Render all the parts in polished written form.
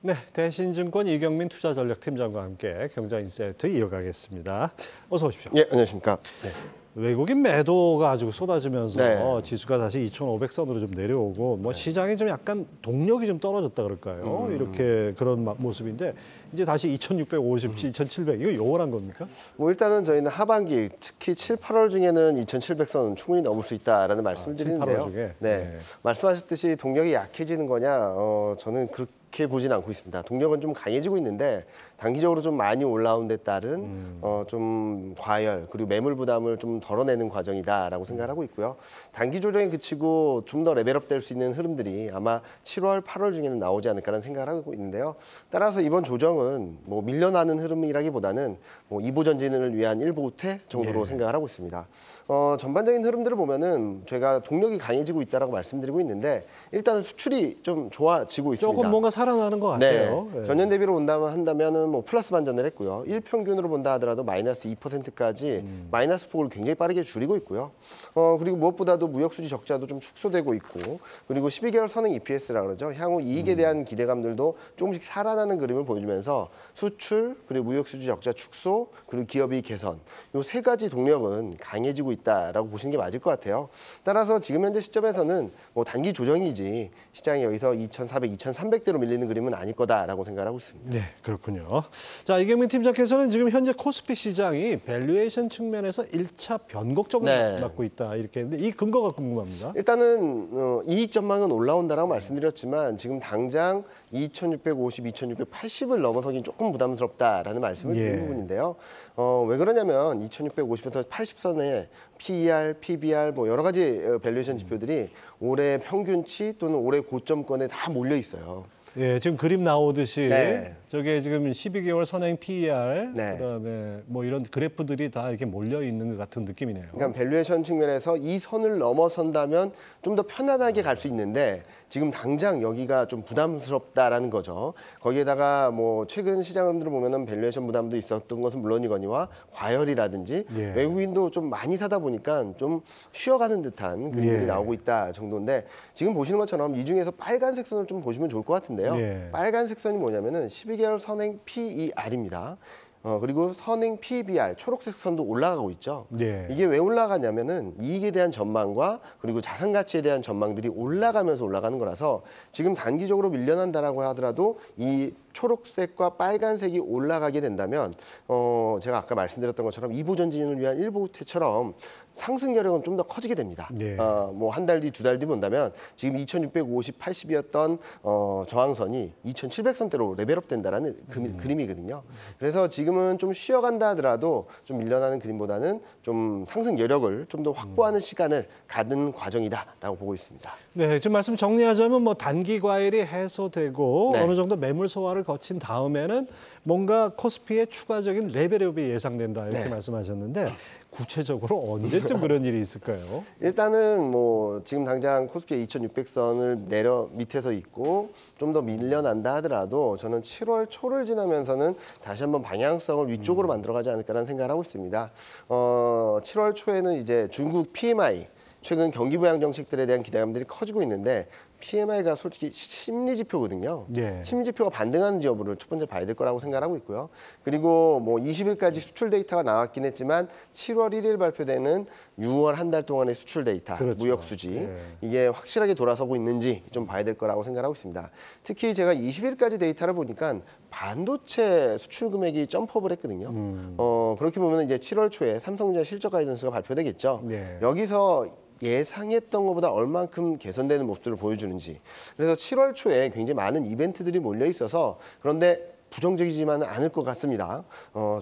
네, 대신증권 이경민 투자전략팀장과 함께 경제인사이트 이어가겠습니다. 어서 오십시오. 예, 안녕하십니까. 네. 외국인 매도가 아주 쏟아지면서 네. 지수가 다시 2,500선으로 좀 내려오고 뭐 시장이 좀 약간 동력이 좀 떨어졌다 그럴까요? 이렇게 그런 모습인데 이제 다시 2,650, 2,700 이거 요월한 겁니까? 뭐 일단은 저희는 하반기 특히 7, 8월 중에는 2,700선 충분히 넘을 수 있다라는 말씀을 7, 드리는데요. 8월 중에? 네. 네. 말씀하셨듯이 동력이 약해지는 거냐? 저는 그렇게 보진 않고 있습니다. 동력은 좀 강해지고 있는데 단기적으로 좀 많이 올라온 데 따른 좀 과열 그리고 매물 부담을 좀 덜어내는 과정이다라고 생각을 하고 있고요. 단기 조정에 그치고 좀 더 레벨업 될 수 있는 흐름들이 아마 7월, 8월 중에는 나오지 않을까라는 생각을 하고 있는데요. 따라서 이번 조정은 뭐 밀려나는 흐름이라기보다는 뭐 2보 전진을 위한 1보 후퇴 정도로 생각을 하고 있습니다. 전반적인 흐름들을 보면은 제가 동력이 강해지고 있다라고 말씀드리고 있는데 일단은 수출이 좀 좋아지고 있습니다. 조금 뭔가 살아나는 것 네. 같아요. 네. 전년 대비로 한다면은 뭐 플러스 반전을 했고요. 일평균으로 본다 하더라도 마이너스 2%까지 마이너스 폭을 굉장히 빠르게 줄이고 있고요. 그리고 무엇보다도 무역 수지 적자도 좀 축소되고 있고 그리고 12개월 선행 EPS라 그러죠. 향후 이익에 대한 기대감들도 조금씩 살아나는 그림을 보여주면서 수출 그리고 무역 수지 적자 축소 그리고 기업이익 개선 요 세 가지 동력은 강해지고 있다라고 보시는 게 맞을 것 같아요. 따라서 지금 현재 시점에서는 뭐 단기 조정이지 시장이 여기서 2,400, 2,300대로 밀리는 그림은 아닐 거다라고 생각하고 있습니다. 네, 그렇군요. 자, 이경민 팀장께서는 지금 현재 코스피 시장이 밸류에이션 측면에서 1차 변곡점을 네. 맞고 있다 이렇게 했는데 이 근거가 궁금합니다. 일단은 이익 전망은 올라온다라고 말씀드렸지만 지금 당장 2,650, 2,680을 넘어서긴 조금 부담스럽다라는 말씀을 드린 부분인데요. 왜 그러냐면 2,650에서 80선의 PER, PBR 뭐 여러 가지 밸류에이션 지표들이 올해 평균치 또는 올해 고점권에 다 몰려 있어요. 예, 지금 그림 나오듯이 네. 저게 지금 12개월 선행 PER 네. 그다음에 뭐 이런 그래프들이 다 이렇게 몰려 있는 것 같은 느낌이네요. 그러니까 밸류에이션 측면에서 이 선을 넘어선다면 좀 더 편안하게 갈 수 있는데 지금 당장 여기가 좀 부담스럽다라는 거죠. 거기에다가 뭐 최근 시장 흐름들을 보면은 밸류에이션 부담도 있었던 것은 물론이거니와 과열이라든지 예. 외국인도 좀 많이 사다 보니까 좀 쉬어가는 듯한 그림들이 예. 나오고 있다 정도인데 지금 보시는 것처럼 이 중에서 빨간색 선을 좀 보시면 좋을 것 같은데요. 예. 빨간색 선이 뭐냐면은 12개월 선행 PER입니다. 그리고 선행 PBR 초록색 선도 올라가고 있죠. 예. 이게 왜 올라가냐면은 이익에 대한 전망과 그리고 자산 가치에 대한 전망들이 올라가면서 올라가는 거라서 지금 단기적으로 밀려난다라고 하더라도 이 초록색과 빨간색이 올라가게 된다면 제가 아까 말씀드렸던 것처럼 2보 전진을 위한 1보 후퇴처럼 상승 여력은 좀 더 커지게 됩니다. 예. 뭐 한 달 뒤, 두 달 뒤 본다면 지금 2,650, 80이었던 저항선이 2,700선대로 레벨업 된다라는 그림이거든요. 그래서 지금은 좀 쉬어간다 하더라도 좀 밀려나는 그림보다는 좀 상승 여력을 좀 더 확보하는 시간을 갖는 과정이다라고 보고 있습니다. 네, 지금 말씀 정리하자면 뭐 단기 과열이 해소되고 네. 어느 정도 매물 소화를 거친 다음에는 뭔가 코스피의 추가적인 레벨업이 예상된다 이렇게 네. 말씀하셨는데 구체적으로 언제쯤 그런 일이 있을까요? 일단은 뭐 지금 당장 코스피의 2,600선을 내려 밑에서 있고 좀 더 밀려난다 하더라도 저는 7월 초를 지나면서는 다시 한번 방향성을 위쪽으로 만들어가지 않을까라는 생각을 하고 있습니다. 7월 초에는 이제 중국 PMI 최근 경기 부양 정책들에 대한 기대감들이 커지고 있는데 PMI가 솔직히 심리 지표거든요. 예. 심리 지표가 반등하는지 여부를 첫 번째 봐야 될 거라고 생각하고 있고요. 그리고 뭐 20일까지 수출 데이터가 나왔긴 했지만 7월 1일 발표되는 6월 한 달 동안의 수출 데이터, 그렇죠. 무역 수지 예. 이게 확실하게 돌아서고 있는지 좀 봐야 될 거라고 생각하고 있습니다. 특히 제가 20일까지 데이터를 보니까 반도체 수출 금액이 점프업을 했거든요. 그렇게 보면 이제 7월 초에 삼성전자 실적 가이던스가 발표되겠죠. 예. 여기서 예상했던 것보다 얼만큼 개선되는 모습들을 보여주는지. 그래서 7월 초에 굉장히 많은 이벤트들이 몰려 있어서 그런데 부정적이지만은 않을 것 같습니다.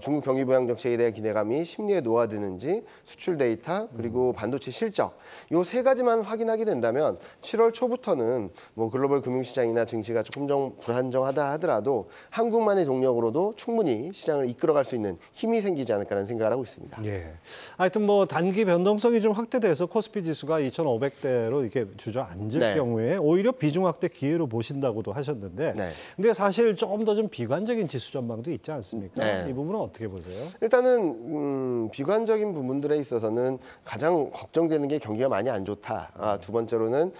중국 경기 부양 정책에 대한 기대감이 심리에 녹아드는지 수출 데이터 그리고 반도체 실적 요 세 가지만 확인하게 된다면 7월 초부터는 뭐 글로벌 금융시장이나 증시가 조금 좀 불안정하다 하더라도 한국만의 동력으로도 충분히 시장을 이끌어갈 수 있는 힘이 생기지 않을까라는 생각을 하고 있습니다. 예. 하여튼 뭐 단기 변동성이 좀 확대돼서 코스피 지수가 2,500대로 이렇게 주저앉을 네. 경우에 오히려 비중 확대 기회로 보신다고도 하셨는데 네. 근데 사실 조금 더 좀 비관 비관적인 지수 전망도 있지 않습니까? 네. 이 부분은 어떻게 보세요? 일단은 비관적인 부분들에 있어서는 가장 걱정되는 게 경기가 많이 안 좋다. 두 번째로는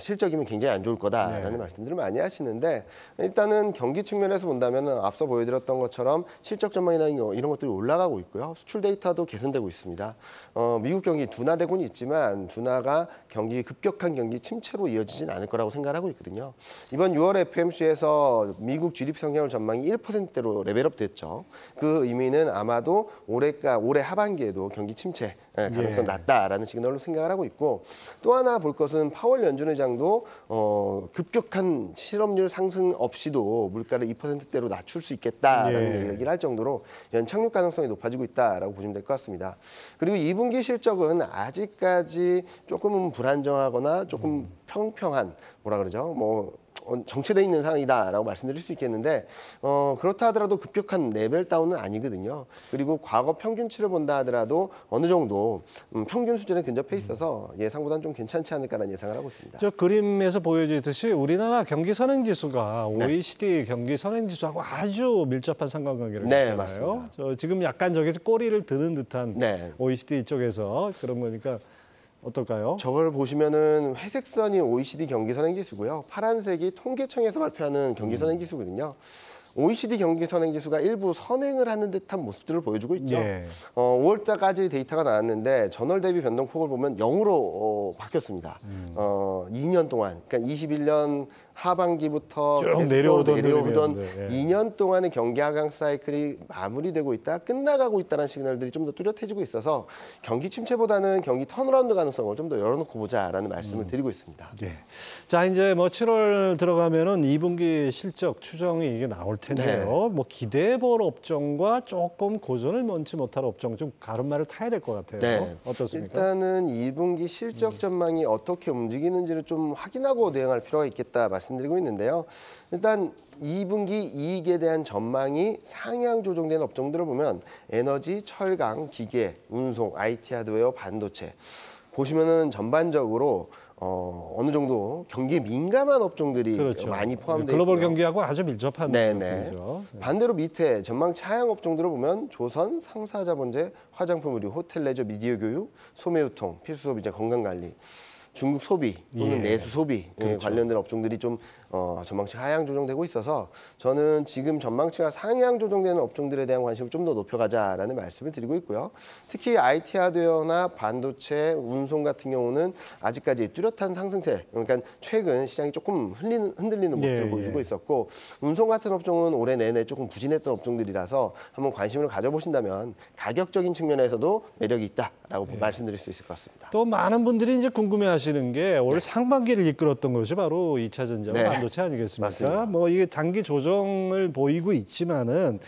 실적이면 굉장히 안 좋을 거다라는 네. 말씀들을 많이 하시는데 일단은 경기 측면에서 본다면 앞서 보여드렸던 것처럼 실적 전망이나 이런 것들이 올라가고 있고요. 수출 데이터도 개선되고 있습니다. 미국 경기 둔화되고는 있지만 둔화가 급격한 경기 침체로 이어지진 않을 거라고 생각하고 있거든요. 이번 6월 FMC에서 미국 GDP 성장률 전망이 1%대로 레벨업 됐죠. 그 의미는 아마도 올해 하반기에도 경기 침체 가능성 낮다라는 시그널로 생각을 하고 있고 또 하나 볼 것은 파월 연준 의장도 급격한 실업률 상승 없이도 물가를 2%대로 낮출 수 있겠다라는 얘기를 할 정도로 연착륙 가능성이 높아지고 있다라고 보시면 될 것 같습니다. 그리고 2분기 실적은 아직까지 조금은 불안정하거나 조금 평평한 뭐라 그러죠? 정체돼 있는 상황이다라고 말씀드릴 수 있겠는데 그렇다 하더라도 급격한 레벨 다운은 아니거든요. 그리고 과거 평균치를 본다 하더라도 어느 정도 평균 수준에 근접해 있어서 예상보다는 좀 괜찮지 않을까라는 예상을 하고 있습니다. 저 그림에서 보여지듯이 우리나라 경기 선행지수가 OECD 경기 선행지수하고 아주 밀접한 상관관계를 네, 가지잖아요. 저 지금 약간 저기서 꼬리를 드는 듯한 OECD 쪽에서 그런 거니까 어떨까요? 저걸 보시면은 회색 선이 OECD 경기 선행지수고요. 파란색이 통계청에서 발표하는 경기 선행지수거든요. OECD 경기 선행지수가 일부 선행을 하는 듯한 모습들을 보여주고 있죠. 5월달까지 데이터가 나왔는데 전월 대비 변동폭을 보면 0으로 바뀌었습니다. 2년 동안, 그러니까 21년 하반기부터 쭉 내려오던 2년 동안의 경기 하강 사이클이 마무리되고 있다, 끝나가고 있다는 시그널들이 좀 더 뚜렷해지고 있어서 경기 침체보다는 경기 턴어라운드 가능성을 좀 더 열어놓고 보자라는 말씀을 드리고 있습니다. 자, 이제 7월 들어가면은 2분기 실적 추정이 이게 나올 텐데요. 기대해볼 업종과 조금 고전을 면치 못할 업종 좀 가름말을 타야 될 것 같아요. 어떻습니까? 일단은 2분기 실적 전망이 어떻게 움직이는지를 좀 확인하고 대응할 필요가 있겠다 말씀드리고 있는데요. 일단 2분기 이익에 대한 전망이 상향 조정된 업종들을 보면 에너지, 철강, 기계, 운송, IT 하드웨어, 반도체 보시면은 전반적으로 어느 정도 경기에 민감한 업종들이 많이 포함되어 있고요. 글로벌 경기하고 아주 밀접한 것들이죠. 반대로 밑에 전망치 하향 업종들을 보면 조선, 상사자본재, 화장품, 의류, 호텔, 레저, 미디어 교육, 소매유통, 필수소비자, 건강관리, 중국 소비 또는 내수 소비 관련된 업종들이 좀 전망치 하향 조정되고 있어서 저는 지금 전망치가 상향 조정되는 업종들에 대한 관심을 좀 더 높여가자라는 말씀을 드리고 있고요. 특히 IT 하드웨어나 반도체, 운송 같은 경우는 아직까지 뚜렷한 상승세, 그러니까 최근 시장이 조금 흔들리는 모습을 보여주고 있었고 운송 같은 업종은 올해 내내 조금 부진했던 업종들이라서 한번 관심을 가져보신다면 가격적인 측면에서도 매력이 있다라고 말씀드릴 수 있을 것 같습니다. 또 많은 분들이 이제 궁금해하시는 게 올 상반기를 이끌었던 것이 바로 2차 전지와 반도체 아니겠습니까? 이게 단기 조정을 보이고 있지만은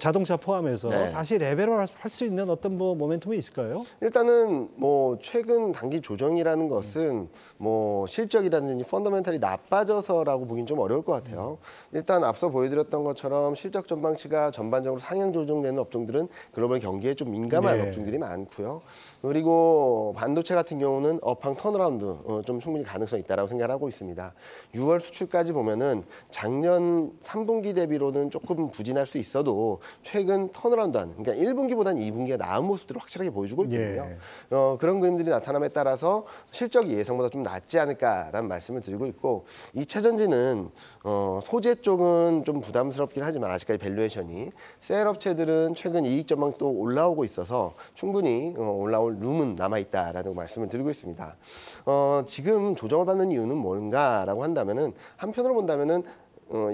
자동차 포함해서 다시 레벨을 할 수 있는 어떤 모멘텀이 있을까요? 일단은 최근 단기 조정이라는 것은 실적이라든지 펀더멘탈이 나빠져서라고 보긴 좀 어려울 것 같아요. 일단 앞서 보여드렸던 것처럼 실적 전망치가 전반적으로 상향 조정되는 업종들은 글로벌 경기에 좀 민감한 업종들이 많고요. 그리고 반도체 같은 경우는 업황 턴어라운드 좀 충분히 가능성이 있다고 생각하고 있습니다. 6월 수출까지 보면은 작년 3분기 대비로는 조금 부진할 수 있어도 최근 턴어라운드한, 그러니까 1분기보다는 2분기가 나은 모습들을 확실하게 보여주고 있거든요. 그런 그림들이 나타남에 따라서 실적이 예상보다 좀 낫지 않을까라는 말씀을 드리고 있고 2차 전지는 소재 쪽은 좀 부담스럽긴 하지만 아직까지 밸류에이션이 셀 업체들은 최근 이익 전망도 올라오고 있어서 충분히 올라올 룸은 남아있다라는 말씀을 드리고 있습니다. 지금 조정을 받는 이유는 뭔가라고 한다면은 한편으로 본다면은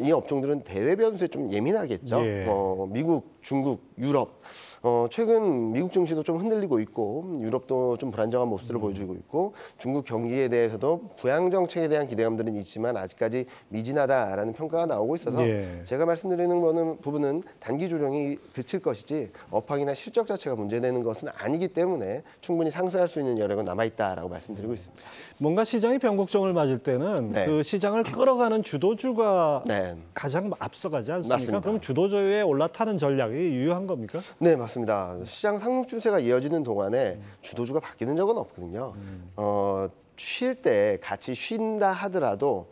이 업종들은 대외 변수에 좀 예민하겠죠. 미국, 중국, 유럽. 최근 미국 증시도 좀 흔들리고 있고 유럽도 좀 불안정한 모습들을 보여주고 있고 중국 경기에 대해서도 부양 정책에 대한 기대감들은 있지만 아직까지 미진하다라는 평가가 나오고 있어서 제가 말씀드리는 부분은 단기 조정이 그칠 것이지 업황이나 실적 자체가 문제되는 것은 아니기 때문에 충분히 상승할 수 있는 여력은 남아있다라고 말씀드리고 있습니다. 뭔가 시장이 변곡점을 맞을 때는 그 시장을 끌어가는 주도주가 가장 앞서가지 않습니까? 맞습니다. 그럼 주도주에 올라타는 전략이 유효한 겁니까? 네, 맞습니다. 시장 상승 추세가 이어지는 동안에 주도주가 바뀌는 적은 없거든요. 쉴 때 같이 쉰다 하더라도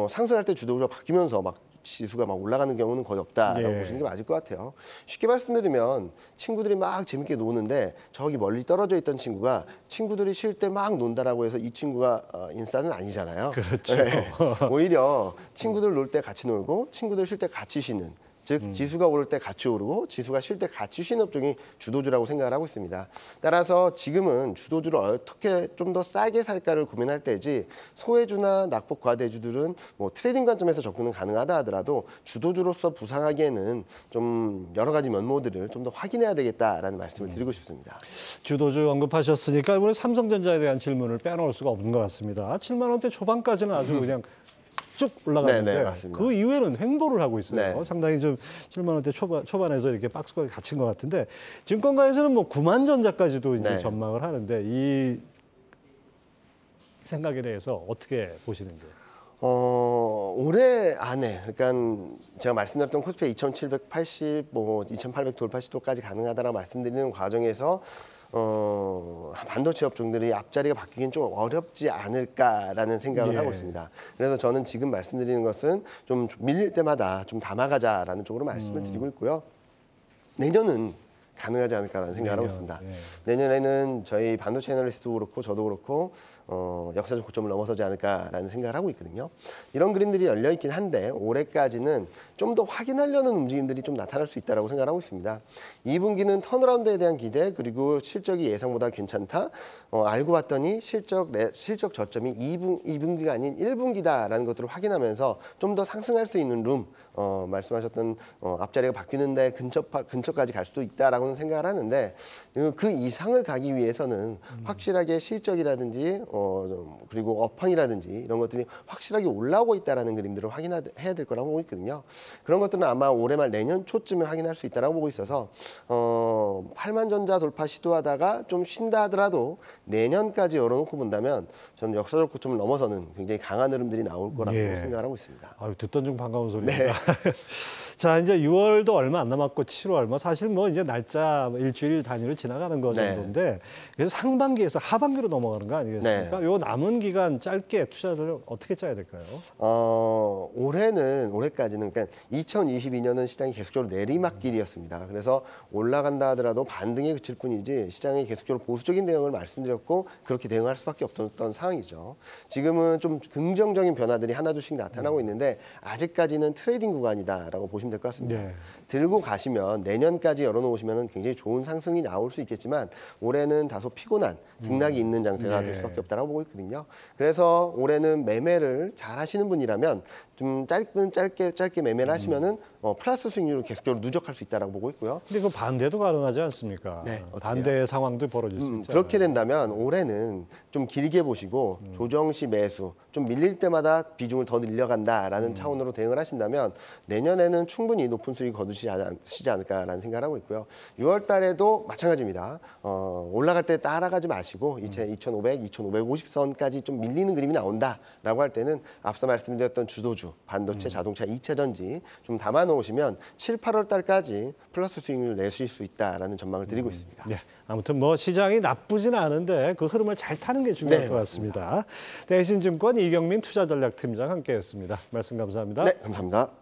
상승할 때 주도주가 바뀌면서 막 지수가 막 올라가는 경우는 거의 없다라고 예. 보시는 게 맞을 것 같아요. 쉽게 말씀드리면 친구들이 막 재밌게 노는데 저기 멀리 떨어져 있던 친구가 친구들이 쉴 때 막 논다라고 해서 이 친구가 인싸는 아니잖아요. 그렇죠. 네. 오히려 친구들 놀 때 같이 놀고 친구들 쉴 때 같이 쉬는, 즉 지수가 오를 때 같이 오르고 지수가 쉴 때 같이 쉬는 업종이 주도주라고 생각을 하고 있습니다. 따라서 지금은 주도주를 어떻게 좀 더 싸게 살까를 고민할 때지, 소외주나 낙폭 과대주들은 뭐 트레이딩 관점에서 접근은 가능하다 하더라도 주도주로서 부상하기에는 좀 여러 가지 면모들을 좀 더 확인해야 되겠다라는 말씀을 드리고 싶습니다. 주도주 언급하셨으니까 오늘 삼성전자에 대한 질문을 빼놓을 수가 없는 것 같습니다. 7만 원대 초반까지는 아주 그냥 쭉 올라가는데 네, 맞습니다. 그 이후에는 횡보를 하고 있어요. 네. 상당히 좀 7만 원대 초반에서 이렇게 박스권에 갇힌 것 같은데, 증권가에서는 뭐 9만 전자까지도 이제 네. 전망을 하는데 이 생각에 대해서 어떻게 보시는지. 올해 안에, 그러니까 제가 말씀드렸던 코스피 2,780, 뭐 2,800 돌파 시도까지 가능하다라고 말씀드리는 과정에서 반도체 업종들이 앞자리가 바뀌긴 좀 어렵지 않을까라는 생각을 예. 하고 있습니다. 그래서 저는 지금 말씀드리는 것은 좀 밀릴 때마다 좀 담아가자라는 쪽으로 말씀을 드리고 있고요. 내년은 가능하지 않을까라는 생각을 하고 있습니다. 예. 내년에는 저희 반도체 애널리스트도 그렇고 저도 그렇고 역사적 고점을 넘어서지 않을까라는 생각을 하고 있거든요. 이런 그림들이 열려 있긴 한데 올해까지는 좀 더 확인하려는 움직임들이 좀 나타날 수 있다고 생각하고 있습니다. 2분기는 턴어라운드에 대한 기대, 그리고 실적이 예상보다 괜찮다. 알고 봤더니 실적 저점이 2분기가 아닌 1분기다라는 것들을 확인하면서 좀 더 상승할 수 있는 룸, 말씀하셨던 앞자리가 바뀌는데 근처까지 갈 수도 있다라고는 생각을 하는데, 그 이상을 가기 위해서는 확실하게 실적이라든지 그리고 업황이라든지 이런 것들이 확실하게 올라오고 있다라는 그림들을 확인해야 될 거라고 보고 있거든요. 그런 것들은 아마 올해 말 내년 초쯤에 확인할 수 있다라고 보고 있어서 8만 전자 돌파 시도하다가 좀 쉰다 하더라도 내년까지 열어놓고 본다면 저는 역사적 고점을 넘어서는 굉장히 강한 흐름들이 나올 거라고 예. 생각을 하고 있습니다. 아유, 듣던 중 반가운 소리입니다. 네. 자, 이제 6월도 얼마 안 남았고 7월 뭐 사실 뭐 이제 날짜 일주일 단위로 지나가는 거 네. 정도인데, 그래서 상반기에서 하반기로 넘어가는 거 아니겠습니까? 네. 요 남은 기간 짧게 투자를 어떻게 짜야 될까요? 올해까지는, 그러니까 2022년은 시장이 계속적으로 내리막길이었습니다. 그래서 올라간다 하더라도 반등에 그칠 뿐이지 시장이 계속적으로 보수적인 대응을 말씀드렸고 그렇게 대응할 수밖에 없었던 상황이죠. 지금은 좀 긍정적인 변화들이 하나둘씩 나타나고 있는데 아직까지는 트레이딩 구간이다라고 보시면 될 것 같습니다. 네. 들고 가시면 내년까지 열어놓으시면 굉장히 좋은 상승이 나올 수 있겠지만 올해는 다소 피곤한 등락이 있는 장세가 될 수밖에 없다고 보고 있거든요. 그래서 올해는 매매를 잘 하시는 분이라면 좀 짧게 매매를 하시면은 플러스 수익률을 계속적으로 누적할 수 있다고 보고 있고요. 근데 그 반대도 가능하지 않습니까? 네, 어떻게요? 반대의 상황도 벌어질 수 있잖아요. 그렇게 된다면 올해는 좀 길게 보시고 조정 시 매수, 좀 밀릴 때마다 비중을 더 늘려간다라는 차원으로 대응을 하신다면 내년에는 충분히 높은 수익 거두시지 않을까라는 생각을 하고 있고요. 6월 달에도 마찬가지입니다. 올라갈 때 따라가지 마시고 2,500, 2,550선까지 좀 밀리는 그림이 나온다라고 할 때는 앞서 말씀드렸던 주도주, 반도체, 자동차, 2차 전지 좀 담아 놓으시면 7, 8월 달까지 플러스 수익률을 내실 수 있다라는 전망을 드리고 있습니다. 네, 아무튼 뭐 시장이 나쁘진 않은데 그 흐름을 잘 타는 게 중요할 네, 것 같습니다. 대신증권 이경민 투자전략팀장 함께했습니다. 말씀 감사합니다. 네, 감사합니다.